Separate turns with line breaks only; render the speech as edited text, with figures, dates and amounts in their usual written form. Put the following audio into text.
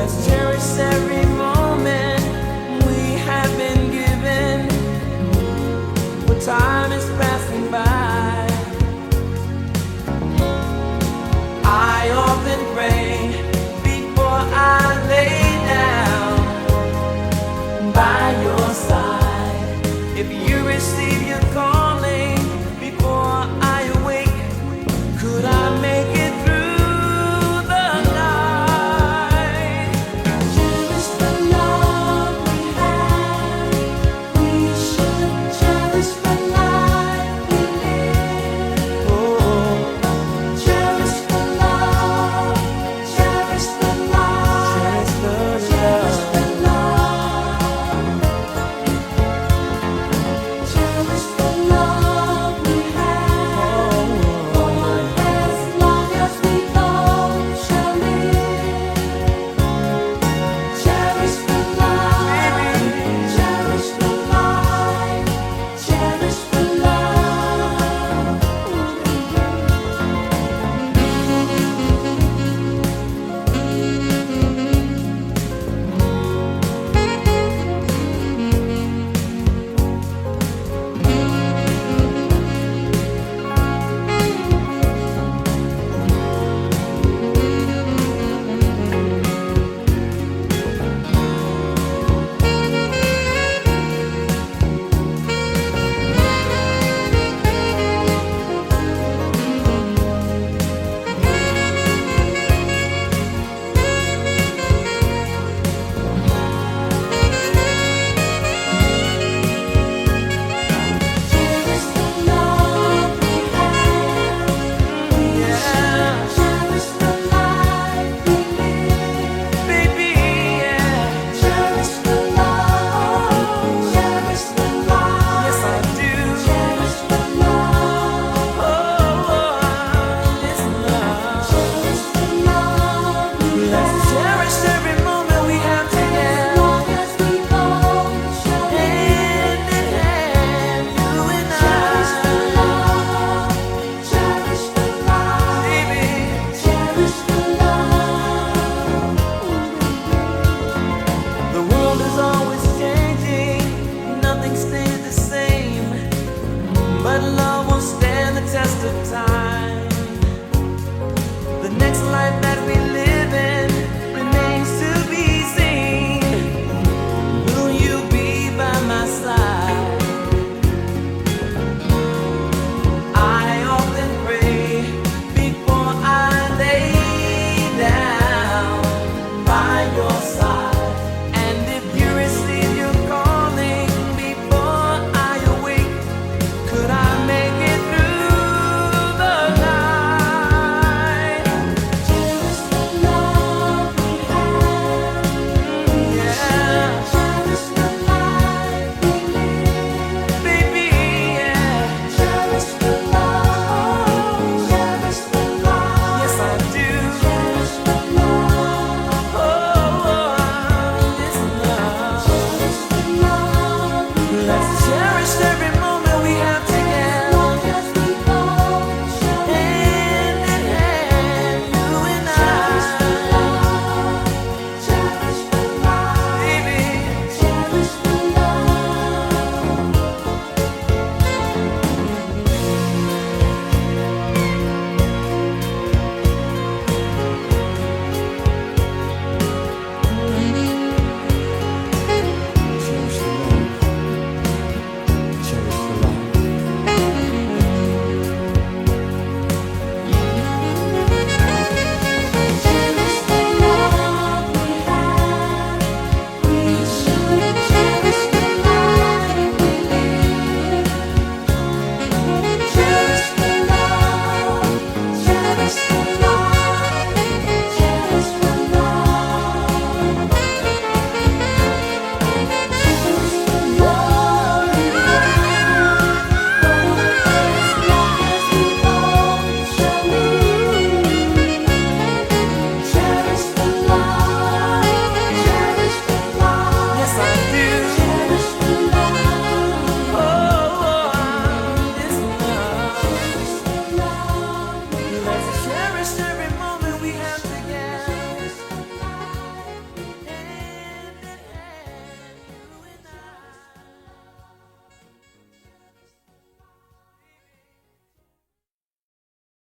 Let's cherish every moment we have been given. But time is passing by. I often pray before I lay down by your side. If you receive your calling before I awake, could I make it through the night?
Cherish the love we have. We should cherish the life we live.
Oh,
Cherish the love. Cherish the life.
cherish the
Cherish
love.
the love. Cherish the love we have. For as long as we both shall live. Cherish the life. Cherish the life. Cherish the love. Cherish the love we have. We should cherish the life we live.
Baby, yeah.
Cherish the love. Cherish the life.
Yes, I do.
Cherish the love.
Oh, this love.
Cherish the love we
Let's
have.
cherish every